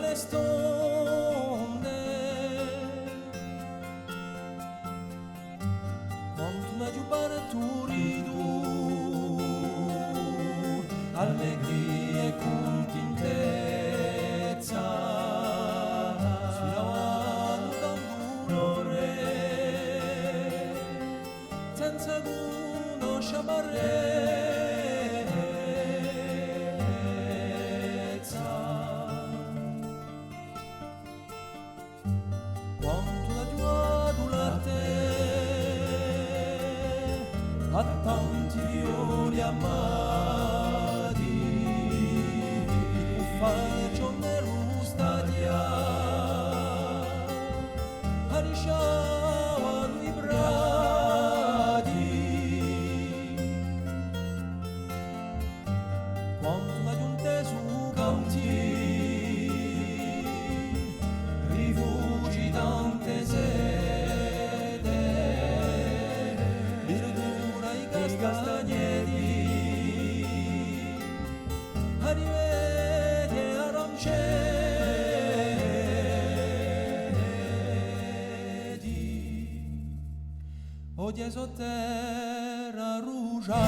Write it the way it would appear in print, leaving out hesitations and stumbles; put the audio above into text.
le stonde, quanto una giubare tu ridu, allegria e contentezza, sfilavano da un dolore, senza conoscere a tanti violi amati, di faccio nero stadia, arisciavano i bradi, quanto la giunte su canti, rifugi tante sede. Castagneti, arrivete aranceti, oggi è sotterra rugiada,